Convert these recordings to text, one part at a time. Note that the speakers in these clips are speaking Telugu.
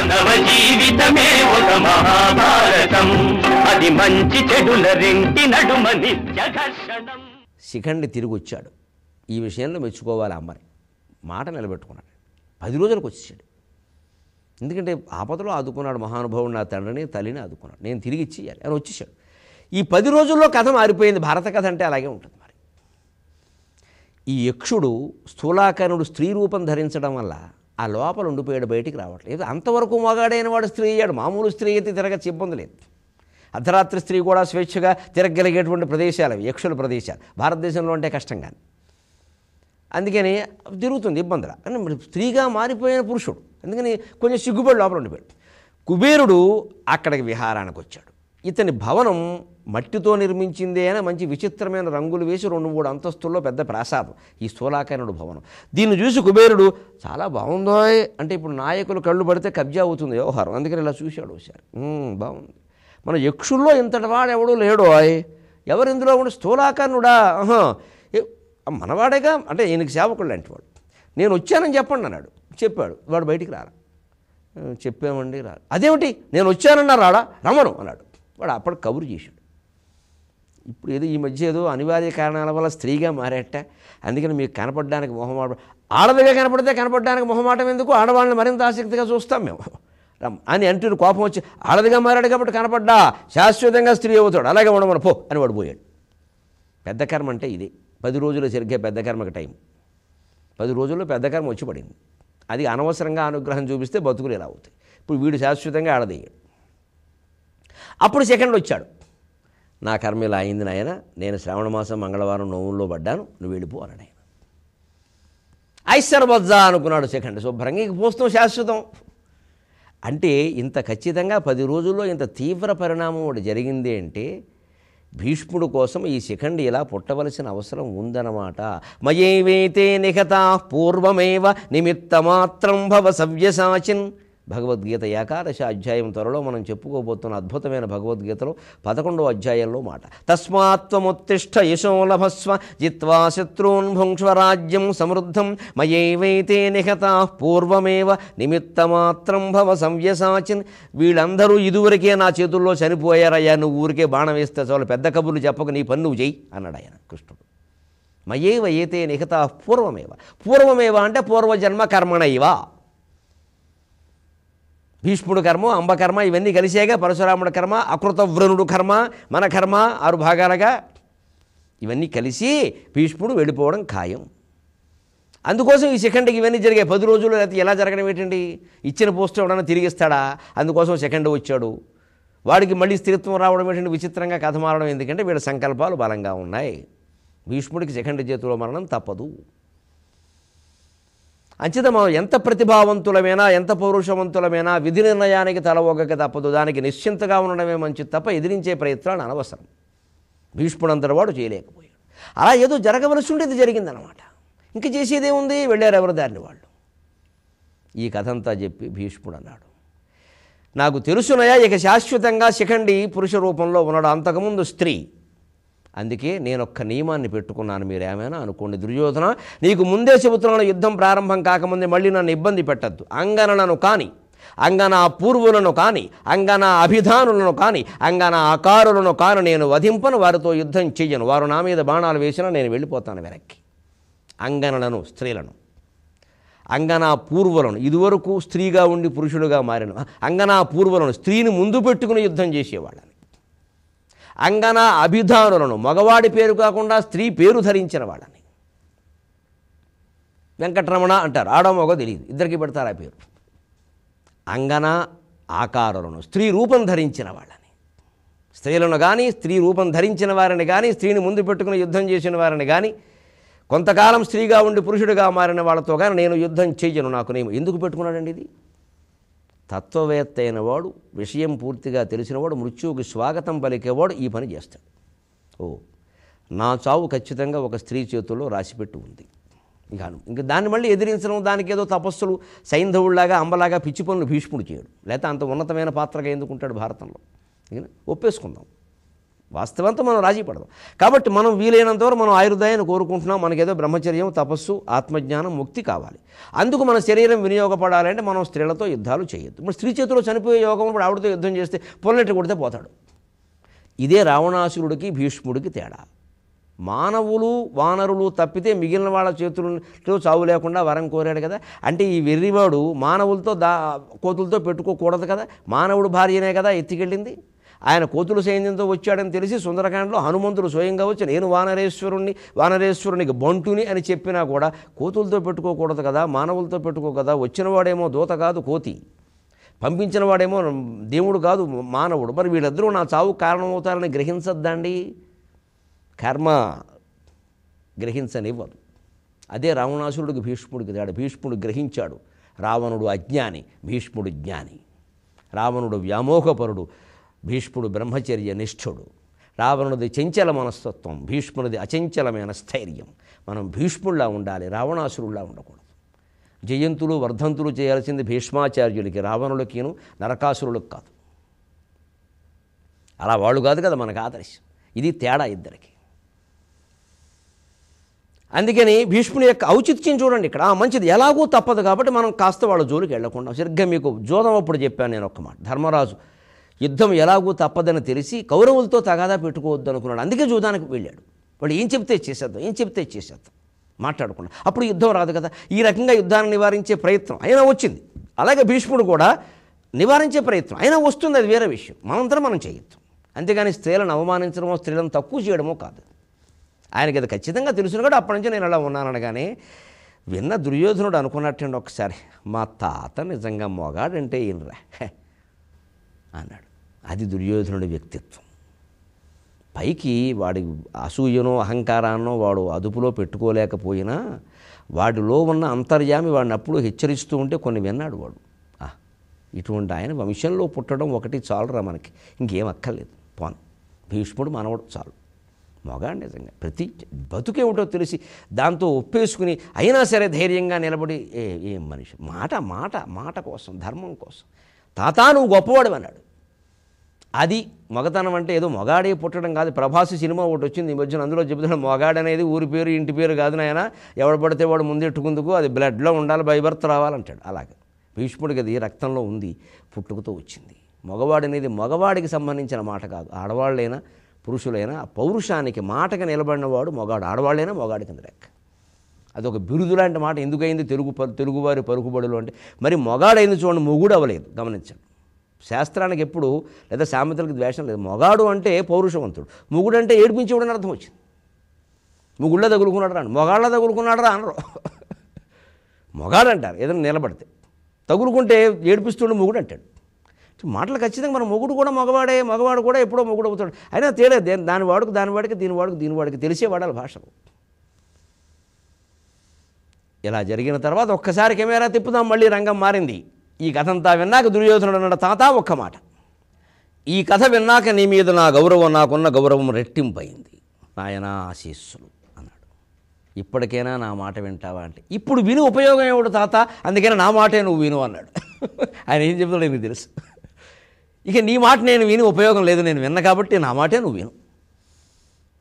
మానవ జీవితమే ఒక మహాభారతం, అది మంచి చెడుల రెంటి నడుమ నిత్య ఘర్షణం. శిఖండి తిరిగి వచ్చాడు. ఈ విషయంలో మెచ్చుకోవాలి అమ్మని. మాట నిలబెట్టుకున్నాడు. 10 రోజులకు వచ్చేసాడు. ఎందుకంటే ఆపదలో ఆదుకున్నాడు మహానుభావుడు, నా తండ్రిని తల్లిని ఆదుకున్నాడు, నేను తిరిగి ఇచ్చేయాలి అని వచ్చేసాడు. ఈ 10 రోజుల్లో కథ మారిపోయింది. భారత కథ అంటే అలాగే ఉంటుంది. మరి ఈ యక్షుడు స్థూలాకరుడు స్త్రీ రూపం ధరించడం వల్ల ఆ లోపల ఉండిపోయాడు, బయటికి రావట్లేదు. అంతవరకు మగాడైన వాడు స్త్రీ అయ్యాడు. మామూలు స్త్రీ అయితే తిరగచ్చు, ఇబ్బంది లేదు. అర్ధరాత్రి స్త్రీ కూడా స్వేచ్ఛగా తిరగలిగేటువంటి ప్రదేశాలు అవి యక్షుల ప్రదేశాలు. భారతదేశంలో అంటే కష్టం కానీ, అందుకని తిరుగుతుంది ఇబ్బందుల. కానీ స్త్రీగా మారిపోయిన పురుషుడు, అందుకని కొంచెం సిగ్గుపడి లోపల ఉండిపోయాడు. కుబేరుడు అక్కడికి విహారానికి వచ్చాడు. ఇతని భవనం మట్టితో నిర్మించిందే అని మంచి విచిత్రమైన రంగులు వేసి 2-3 అంతస్తుల్లో పెద్ద ప్రాసాదం ఈ స్థూలాకరుడు భవనం. దీన్ని చూసి కుబేరుడు చాలా బాగుందో అంటే, ఇప్పుడు నాయకులు కళ్ళు పడితే కబ్జా అవుతుంది వ్యవహారం, అందుకని ఇలా చూశాడు ఒకసారి. బాగుంది, మన యక్షుల్లో ఇంతటి వాడు ఎవడూ లేడో, ఎవరు ఇందులో ఉండి స్థూలాకరుడా, మనవాడేగా అంటే ఈయనకి సేవకుడు లాంటి వాడు, నేను వచ్చానని చెప్పండి అన్నాడు. చెప్పాడు. వాడు బయటికి రారా, చెప్పామండి రా. అదేమిటి నేను వచ్చానన్నా రాడా, రమ్మను అన్నాడు. వాడు అప్పటికి కబురు చేశాడు. ఇప్పుడు ఏదో ఈ మధ్య ఏదో అనివార్య కారణాల వల్ల స్త్రీగా మారేట, అందుకని మీకు కనపడడానికి మొహమాటం, ఆడదిగా కనపడితే కనపడడానికి మొహమాటం ఎందుకు, ఆడవాళ్ళని మరింత ఆసక్తిగా చూస్తాం మేము అని అంటూ కోపం వచ్చి, ఆడదిగా మారాడు కాబట్టి కనపడ్డా, శాశ్వతంగా స్త్రీ అవుతాడు, అలాగే ఉండమని పో అని వాడు పోయాడు. పెద్ద కర్మ అంటే ఇది. 10 రోజులు జరిగే పెద్ద కర్మకి టైం. 10 రోజుల్లో పెద్ద కర్మ వచ్చి పడింది. అది అనవసరంగా అనుగ్రహం చూపిస్తే బతుకులు ఇలా అవుతాయి. ఇప్పుడు వీడు శాశ్వతంగా ఆడదయ్యాడు. అప్పుడు సెకండ్ వచ్చాడు. నా కర్మ ఇలా అయింది నాయన, నేను శ్రావణ మాసం మంగళవారం నోవుల్లో పడ్డాను, నువ్వు వెళ్ళిపో అన్నాడు ఆయన. ఐశ్వర్వజ్జా అనుకున్నాడు సెకండ్. శుభ్రంగా ఇక పోస్తాం శాశ్వతం అంటే, ఇంత ఖచ్చితంగా 10 రోజుల్లో ఇంత తీవ్ర పరిణామం ఒకటి జరిగింది అంటే భీష్ముడు కోసం ఈ శిఖండి ఇలా పుట్టవలసిన అవసరం ఉందన్నమాట. మయేవైతే నిహతా పూర్వమేవ నిమిత్తమాత్రం భవ సవ్యసాచిన్. భగవద్గీత 11వ అధ్యాయం త్వరలో మనం చెప్పుకోబోతున్న అద్భుతమైన భగవద్గీతలో 11వ అధ్యాయంలో మాట. తస్మాత్వముత్తిష్ఠ యశో లభస్వ జిత్వా శత్రూన్ భుంక్ష్వ రాజ్యం సమృద్ధం మయేవైతే నిహతా పూర్వమేవ నిమిత్తమాత్రం భవ సవ్యసాచిన్. వీళ్ళందరూ ఇదివరకే నా చేతుల్లో చనిపోయారయ్యా, నువ్వు ఊరికే బాణం వేస్తే చాలు, పెద్ద కబుర్లు చెప్పక నీ పని నువ్వు చెయ్యి అన్నాడు ఆయన కృష్ణుడు. మయేవ ఏతే నిహతా పూర్వమేవ. పూర్వమేవ అంటే పూర్వజన్మ కర్మణైవ. భీష్ముడు కర్మ, అంబ కర్మ ఇవన్నీ కలిసేగా పరశురాముడు కర్మ, అకృతవ్రణుడు కర్మ, మన కర్మ 6 భాగాలుగా ఇవన్నీ కలిసి భీష్ముడు వెళ్ళిపోవడం ఖాయం. అందుకోసం ఈ సెకండ్కి ఇవన్నీ జరిగాయి 10 రోజులు. అయితే ఎలా జరగడం ఏంటండి, ఇచ్చిన పోస్ట్ ఎవడన్నా తిరిగిస్తాడా, అందుకోసం సెకండ్ వచ్చాడు. వాడికి మళ్ళీ స్థిరత్వం రావడం ఏంటంటే విచిత్రంగా కథ మారడం, ఎందుకంటే వీళ్ళ సంకల్పాలు బలంగా ఉన్నాయి. భీష్ముడికి సెకండ్ చేతిలో మరణం తప్పదు. అంచేత మనం ఎంత ప్రతిభావంతులమైనా ఎంత పౌరుషవంతులమైనా విధి నిర్ణయానికి తలవొగ్గక తప్పదు. దానికి నిశ్చింతగా ఉండడమే మంచిది తప్ప ఎదిరించే ప్రయత్నాలు అనవసరం. భీష్ముడంతటి వాడు చేయలేకపోయాడు. అలా ఏదో జరగవలసి ఉండేది జరిగిందనమాట. ఇంక చేసేదేముంది, వెళ్ళారు ఎవరి దారిని వాళ్ళు. ఈ కథ అంతా చెప్పి భీష్ముడు అన్నాడు, నాకు తెలుసునయా ఇక శాశ్వతంగా శిఖండి పురుష రూపంలో ఉన్నాడు, అంతకుముందు స్త్రీ. అందుకే నేను ఒక్క నియమాన్ని పెట్టుకున్నాను, మీరు ఏమైనా అనుకోండి. దుర్యోధన, నీకు ముందే చెబుతున్నాను, యుద్ధం ప్రారంభం కాకముందే మళ్ళీ నన్ను ఇబ్బంది పెట్టద్దు. అంగనలను కానీ, అంగన పూర్వులను కానీ, అంగన అభిధానులను కానీ, అంగన ఆకారులను కానీ నేను వధింపను, వారితో యుద్ధం చెయ్యను. వారు నా మీద బాణాలు వేసినా నేను వెళ్ళిపోతాను వెనక్కి. అంగనలను స్త్రీలను, అంగనా పూర్వులను ఇదివరకు స్త్రీగా ఉండి పురుషుడుగా మారిన అంగనా పూర్వులను స్త్రీని ముందు పెట్టుకుని యుద్ధం చేసేవాళ్ళని, అంగన అభిధానులను మగవాడి పేరు కాకుండా స్త్రీ పేరు ధరించిన వాళ్ళని, వెంకటరమణ అంటారు, ఆడో మగో తెలియదు, ఇద్దరికి పెడతారు ఆ పేరు. అంగన ఆకారులను స్త్రీ రూపం ధరించిన వాళ్ళని, స్త్రీలను కానీ స్త్రీ రూపం ధరించిన వారిని కానీ, స్త్రీని ముందు పెట్టుకుని యుద్ధం చేసిన వారిని కానీ, కొంతకాలం స్త్రీగా ఉండి పురుషుడిగా మారిన వాళ్ళతో కానీ నేను యుద్ధం చెయ్యను. నాకు నేను ఎందుకు పెట్టుకున్నాడండి ఇది? తత్వవేత్త అయినవాడు, విషయం పూర్తిగా తెలిసినవాడు, మృత్యువుకి స్వాగతం పలికేవాడు ఈ పని చేస్తాడు. నా చావు ఖచ్చితంగా ఒక స్త్రీ చేతుల్లో రాసిపెట్టి ఉంది. ఇంకా దాన్ని మళ్ళీ ఎదిరించడం, దానికి ఏదో తపస్సులు సైంధవుళ్లాగా అంబలాగా పిచ్చి పనులు భీష్ముడు చేయడు. లేకపోతే అంత ఉన్నతమైన పాత్రగా ఎందుకుంటాడు భారతంలో? ఒప్పేసుకుందాం, వాస్తవంతో మనం రాజీ పడదాం. కాబట్టి మనం వీలైనంతవరకు మనం ఆయుర్దాయాన్ని కోరుకుంటున్నాం. మనకేదో బ్రహ్మచర్యం, తపస్సు, ఆత్మజ్ఞానం, ముక్తి కావాలి. అందుకు మన శరీరం వినియోగపడాలంటే మనం స్త్రీలతో యుద్ధాలు చేయొద్దు. మరి స్త్రీ చేతిలో చనిపోయే యోగం ఇప్పుడు ఆవిడతో యుద్ధం చేస్తే పొల్లెట్టు కొడితే పోతాడు. ఇదే రావణాసురుడికి భీష్ముడికి తేడా. మానవులు వానరులు తప్పితే మిగిలిన వాళ్ళ చేతుల్లో చావు లేకుండా వరం కోరాడు కదా. అంటే ఈ వెర్రివాడు మానవులతో కోతులతో పెట్టుకోకూడదు కదా. మానవుడు భార్యనే కదా ఎత్తికెళ్ళింది. ఆయన కోతుల సైన్యంతో వచ్చాడని తెలిసి సుందరకాండలో హనుమంతుడు స్వయంగా వచ్చి నేను వానరేశ్వరునికి బంటుని అని చెప్పినా కూడా కోతులతో పెట్టుకోకూడదు కదా, మానవులతో పెట్టుకో కదా. వచ్చినవాడేమో దూత కాదు కోతి, పంపించిన వాడేమో దేవుడు కాదు మానవుడు. మరి వీళ్ళిద్దరూ నా చావు కారణమవుతారని గ్రహించద్దండి. కర్మ గ్రహించనివ్వదు. అదే రావణాసురుడికి భీష్ముడికి తేడా. భీష్ముడు గ్రహించాడు, రావణుడు అజ్ఞాని, భీష్ముడు జ్ఞాని. రావణుడు వ్యామోహపరుడు, భీష్ముడు బ్రహ్మచర్య నిష్ఠుడు. రావణుడిది చంచల మనస్తత్వం, భీష్ముడిది అచంచలమైన స్థైర్యం. మనం భీష్ముడిలా ఉండాలి, రావణాసురుడిలా ఉండకూడదు. జయంతులు వర్ధంతులు చేయాల్సింది భీష్మాచార్యులకి, రావణులకిను నరకాసురులకు కాదు. అలా వాళ్ళు కాదు కదా మనకు ఆదర్శం. ఇది తేడా ఇద్దరికి. అందుకని భీష్ముని యొక్క ఔచిత్యం చూడండి ఇక్కడ. మంచిది, ఎలాగూ తప్పదు కాబట్టి మనం కాస్త వాళ్ళ జోలికి వెళ్ళకుండా. సరిగ్గా మీకు జోదం అప్పుడు చెప్పాను నేను ఒక్క మాట. ధర్మరాజు యుద్ధం ఎలాగూ తప్పదని తెలిసి కౌరవులతో తగాదా పెట్టుకోవద్దు అనుకున్నాడు. అందుకే జూదానికి వెళ్ళాడు. వాళ్ళు ఏం చెప్తే చేసేద్దాం మాట్లాడకుండా. అప్పుడు యుద్ధం రాదు కదా. ఈ రకంగా యుద్ధాన్ని నివారించే ప్రయత్నం అయినా వచ్చింది. అలాగే భీష్ముడు కూడా నివారించే ప్రయత్నం అయినా వస్తుంది, అది వేరే విషయం. మనంతరం మనం చేయొద్దు. అంతేగాని స్త్రీలను అవమానించడమో స్త్రీలను తక్కువ చేయడమో కాదు. ఆయనకి అది ఖచ్చితంగా తెలుసును కూడా అప్పటి నుంచి నేను అలా ఉన్నాననగానే విన్న దుర్యోధనుడు అనుకున్నట్టండి ఒకసారి, మా తాత నిజంగా మొగాడంటే ఈయనరా అన్నాడు. అది దుర్యోధనుడి వ్యక్తిత్వం. పైకి వాడి అసూయనో అహంకారాన్నో వాడు అదుపులో పెట్టుకోలేకపోయినా వాడిలో ఉన్న అంతర్యామి వాడిని అప్పుడు హెచ్చరిస్తూ ఉంటే కొన్ని విన్నాడు వాడు. ఇటువంటి ఆయన వంశంలో పుట్టడం ఒకటి చాలురా మనకి, ఇంకేం అక్కర్లేదు. పోను భీష్ముడు మనవడు చాలు. మొగాడు నిజంగా ప్రతి బతుకేమిటో తెలిసి దాంతో ఒప్పేసుకుని అయినా సరే ధైర్యంగా నిలబడి ఏం మనిషి మాట కోసం, ధర్మం కోసం తాతా నువ్వు గొప్పవాడు అన్నాడు. అది మగతనం అంటే ఏదో మొగాడే పుట్టడం కాదు. ప్రభాసి సినిమా ఒకటి వచ్చింది ఈ మధ్యన, అందులో చెబుతున్నాడు మొగాడనేది ఊరి పేరు ఇంటి పేరు కాదు నాయన, ఎవడు పడితే వాడు ముందెట్టుకుందుకు, అది బ్లడ్లో ఉండాలి, బై బర్త్ రావాలంటాడు. అలాగే భీష్ముడికి అది రక్తంలో ఉంది, పుట్టుకతో వచ్చింది. మగవాడనేది మగవాడికి సంబంధించిన మాట కాదు. ఆడవాళ్ళైనా పురుషులైనా పౌరుషానికి మాటగా నిలబడినవాడు మొగాడు. ఆడవాళ్ళైనా మొగాడి కింద లెక్క. అదొక బిరుదు లాంటి మాట. ఎందుకైంది తెలుగువారి పలుకుబడులు అంటే? మరి మొగాడైంది చూడండి, మొగుడు అవ్వలేదు. గమనించండి, శాస్త్రానికి ఎప్పుడు లేదా సామెతలకు ద్వేషం లేదు. మొగాడు అంటే పౌరుషవంతుడు, మొగుడు అంటే ఏడిపించేవాడని అర్థం వచ్చింది. మొగుళ్ళ తగులుకున్నాడు రా, మొగాళ్ళ తగులుకున్నాడు రా అనరు. మొగాడు అంటారు ఏదైనా నిలబడితే, తగులుకుంటే ఏడిపిస్తుండే మొగుడు అంటాడు. మాటలు ఖచ్చితంగా మన మొగుడు కూడా మగవాడే, మగవాడు కూడా ఎప్పుడో మొగుడు అవుతాడు. అయినా తేడా దాని వాడికి దీని వాడికి తెలిసే వాడాలి భాషలు. ఇలా జరిగిన తర్వాత ఒక్కసారి కెమెరా తిప్పుదాం, మళ్ళీ రంగం మారింది. ఈ కథ అంతా విన్నాక దుర్యోధనుడు అన్నాడు, తాత ఒక్క మాట, ఈ కథ విన్నాక నీ మీద నాకున్న గౌరవం రెట్టింపయింది. నాయనా ఆశీస్సులు అన్నాడు. ఇప్పటికైనా నా మాట వింటావా అంటే, ఇప్పుడు విను ఉపయోగం ఏమిటి తాత, అందుకని నా మాటే నువ్వు విను అన్నాడు. ఆయన ఏం చెప్తాడో నీకు తెలుసు. ఇక నీ మాట నేను విని ఉపయోగం లేదు, నేను విన్న కాబట్టి నా మాటే నువ్వు విను.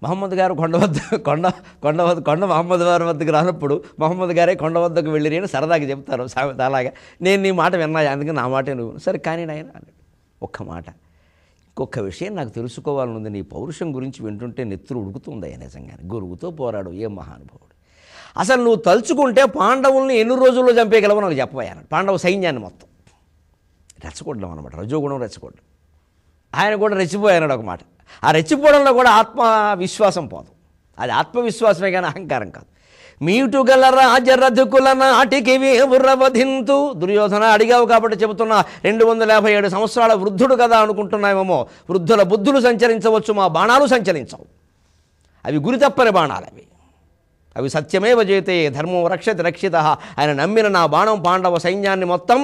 మహమ్మద్ గారు కొండ మహమ్మద్ గారి వద్దకు రానప్పుడు మహమ్మద్ గారే కొండ వద్దకు వెళ్ళిరి అని సరదాగా చెప్తారు సామెత. అలాగా నేను నీ మాట విన్నా, అందుకని నా మాటే నువ్వు. సరే కానీ నాయన అన్నాడు. ఒక్క మాట, ఇంకొక విషయం నాకు తెలుసుకోవాలనుంది. నీ పౌరుషం గురించి వింటుంటే నెత్తురు ఉడుకుతుంది. నిజంగానే గురువుతో పోరాడు, ఏ మహానుభావుడు. అసలు నువ్వు తలుచుకుంటే పాండవుల్ని ఎన్ని రోజుల్లో చంపేయగలవో నాకు చెప్పబోయాను. పాండవ సైన్యాన్ని మొత్తం రెచ్చగొట్టడం అనమాట, రజోగుణం రెచ్చగొట్టడం. ఆయన కూడా రెచ్చిపోయాడు ఒక మాట. ఆ రెచ్చిపోవడంలో కూడా ఆత్మవిశ్వాసం పోదు. అది ఆత్మవిశ్వాసమే కానీ అహంకారం కాదు. మీటుగల రాజరథకుల నాటికి వీరవధింతు. దుర్యోధన అడిగావు కాబట్టి చెబుతున్నా, 257 సంవత్సరాల వృద్ధుడు కదా అనుకుంటున్నామేమో. వృద్ధుల బుద్ధులు సంచరించవచ్చు, మా బాణాలు సంచరించవు. అవి గురి తప్పని బాణాలు. అవి సత్యమేవ జయతే ధర్మం రక్షతి రక్షిత. ఆయన నమ్మిన నా బాణం పాండవ సైన్యాన్ని మొత్తం,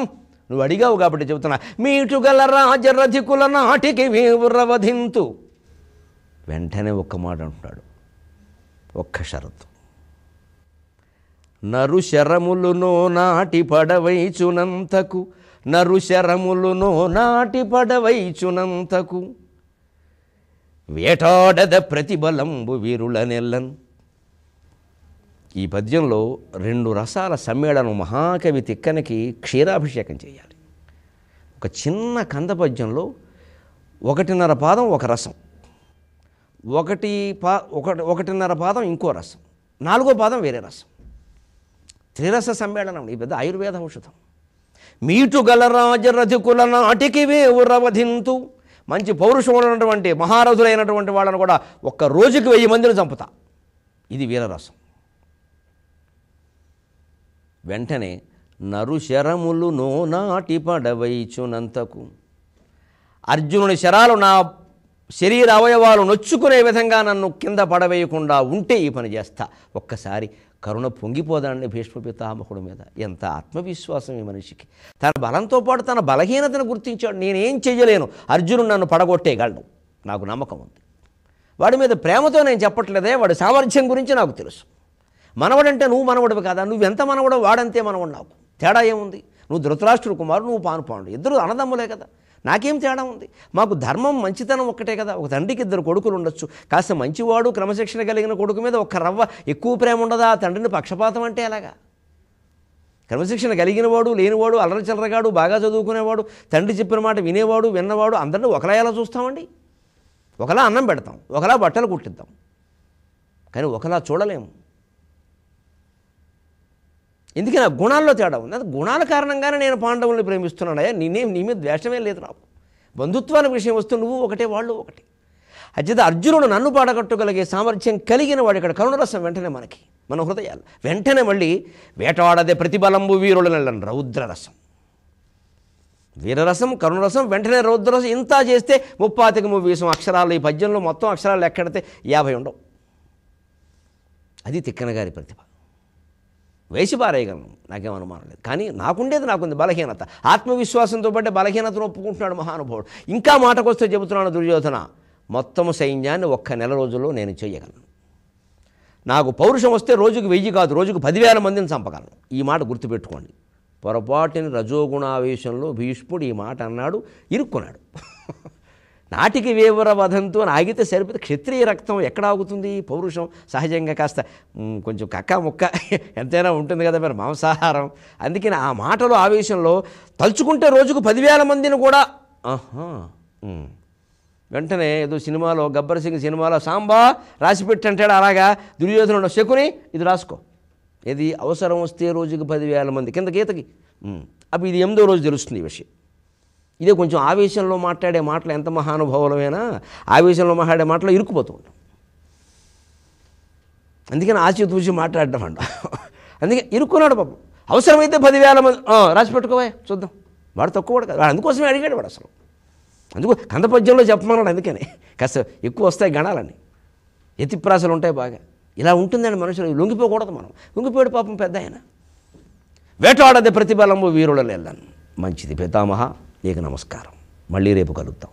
నువ్వు అడిగావు కాబట్టి చెబుతున్నా, మీటుగల రాజరథికుల నాటికి వీరవధింతు. వెంటనే ఒక్క మాట అంటున్నాడు, ఒక్క షరతు. నరు శరములునో నాటి పడవైచునంతకు, నరు శరములునో నాటి పడవైచునంతకు, వేటాడద ప్రతిబలంబు వీరుల నెల్లన్. ఈ పద్యంలో 2 రసాల సమ్మేళనం మహాకవి తిక్కనకి క్షీరాభిషేకం చేయాలి. ఒక చిన్న కంద పద్యంలో 1.5 పాదం ఒక రసం, 1.5 పాదం ఇంకో రసం, 4వ పాదం వేరే రసం. త్రిరస సమ్మేళనం. ఈ పెద్ద ఆయుర్వేద ఔషధం. మీటుగల రాజరథికుల నాటికి వేవురవధింతు. మంచి పౌరుషం ఉన్నటువంటి మహారథులైనటువంటి వాళ్ళను కూడా ఒక్క రోజుకి 1000 మందిని చంపుతా. ఇది వీరరసం. వెంటనే నరు శరములు నో నాటి పడవైచునంతకు. అర్జునుని శరాలు నా శరీర అవయవాలు నొచ్చుకునే విధంగా నన్ను కింద పడవేయకుండా ఉంటే ఈ పని చేస్తా. ఒక్కసారి కరుణ పొంగిపోదాన్ని భీష్మ పితామహుడి మీద. ఎంత ఆత్మవిశ్వాసం ఈ మనిషికి. తన బలంతో పాటు తన బలహీనతను గుర్తించాడు. నేనేం చెయ్యలేను, అర్జునుడు నన్ను పడగొట్టేయగలడు, నాకు నమ్మకం ఉంది. వాడి మీద ప్రేమతో నేను చెప్పట్లేదే, వాడి సామర్థ్యం గురించి నాకు తెలుసు. మనవడంటే నువ్వు మనవడివి కాదా, నువ్వెంత మనవడో వాడంతే మనవడు. నాకు తేడా ఏముంది? నువ్వు ధృతరాష్ట్రుడు కుమారుడు, నువ్వు పానుపాండు, ఇద్దరు అన్నదమ్ములే కదా, నాకేం తేడా ఉంది? మాకు ధర్మం మంచితనం ఒక్కటే కదా. ఒక తండ్రికి 2 కొడుకులు ఉండొచ్చు. కాస్త మంచివాడు క్రమశిక్షణ కలిగిన కొడుకు మీద ఒక్క రవ్వ ఎక్కువ ప్రేమ ఉండదా? ఆ తండ్రిని పక్షపాతం అంటే ఎలాగా? క్రమశిక్షణ కలిగినవాడు, లేనివాడు, అల్లరి చిల్లరగాడు, బాగా చదువుకునేవాడు, తండ్రి చెప్పిన మాట వినేవాడు, విన్నవాడు అందరినీ ఒకలా ఎలా చూస్తామండి? ఒకలా అన్నం పెడతాం, ఒకలా బట్టలు కుట్టిద్దాం, కానీ ఒకలా చూడలేము. ఎందుకని ఆ గుణాల్లో తేడా ఉంది. అది గుణాల కారణంగానే నేను పాండవుల్ని ప్రేమిస్తున్నానయ్యా. నీ మీద ద్వేషమే లేదు నాకు. బంధుత్వాల విషయం వస్తూ నువ్వు ఒకటే, వాళ్ళు ఒకటే. అచేత అర్జునుడు నన్ను పాడగట్టుగలిగే సామర్థ్యం కలిగిన వాడు. ఇక్కడ కరుణరసం వెంటనే మన హృదయాలు వెంటనే మళ్ళీ వేటాడదే ప్రతిబలంబు వీరుల నెల్లని రౌద్రరసం. వీరరసం, కరుణరసం, వెంటనే రౌద్రరసం. ఇంత చేస్తే 35 అక్షరాలు. ఈ పద్యంలో మొత్తం అక్షరాలు లెక్కెడితే 50 ఉండవు. అది తిక్కన గారి ప్రతిభ. వేసి పారేయగలను, నాకేం అనుమానం లేదు. కానీ నాకుంది బలహీనత. ఆత్మవిశ్వాసంతో పాటు బలహీనతను ఒప్పుకుంటున్నాడు మహానుభావుడు. ఇంకా మాటకొస్తే చెబుతున్నాను, దుర్యోధన మొత్తము సైన్యాన్ని 1 నెల రోజుల్లో నేను చేయగలను. నాకు పౌరుషం వస్తే రోజుకు 1000 కాదు, రోజుకు 10,000 మందిని చంపగలను. ఈ మాట గుర్తుపెట్టుకోండి. పొరపాటుని రజోగుణావేశంలో భీష్ముడు ఈ మాట అన్నాడు, ఇరుక్కున్నాడు. నాటికి వేవర వధంతు అని ఆగితే సరిపోతే. క్షత్రియ రక్తం ఎక్కడ ఆగుతుంది? పౌరుషం సహజంగా కాస్త కొంచెం కక్క ముక్క ఎంతైనా ఉంటుంది కదా, మరి మాంసాహారం. అందుకని ఆ మాటలో ఆవేశంలో తలుచుకుంటే రోజుకు 10,000 మందిని కూడా. వెంటనే ఏదో సినిమాలో గబ్బర్ సింగ్ సినిమాలో సాంబా రాసిపెట్టి అంటాడు, అలాగా దుర్యోధనుడు శకుని ఇది రాసుకో, ఇది అవసరం వస్తే రోజుకు 10,000 మంది కింద గీతకి. అప్పుడు ఇది 8వ రోజు తెలుస్తుంది ఈ విషయం. ఇదే కొంచెం ఆవేశంలో మాట్లాడే మాటలు ఎంత మహానుభావులమైనా ఆవేశంలో మాట్లాడే మాటలు ఇరుక్కుపోతూ ఉంటాం. అందుకని ఆచితూచి మాట్లాడడం అంట. అందుకే ఇరుక్కున్నాడు పాపం. అవసరమైతే 10,000 మంది రాసి పెట్టుకోవా చూద్దాం. వాడు తక్కువ వాడు కాదు, వాడు అందుకోసమే అడిగాడు వాడు. అసలు అందుకు కంద పద్యంలో చెప్పమన్నాడు. అందుకని కాస్త ఎక్కువ వస్తాయి గణాలని, ఎత్తిప్రాసలు ఉంటాయి బాగా. ఇలా ఉంటుందండి మనుషులు. లొంగిపోకూడదు మనం. లొంగిపోయాడు పాపం పెద్ద ఆయన. వేటాడదే ప్రతిబలంబు వీరుల నెల్లని. మంచిది పితామహ, నీకు నమస్కారం. మళ్ళీ రేపు కలుద్దాం.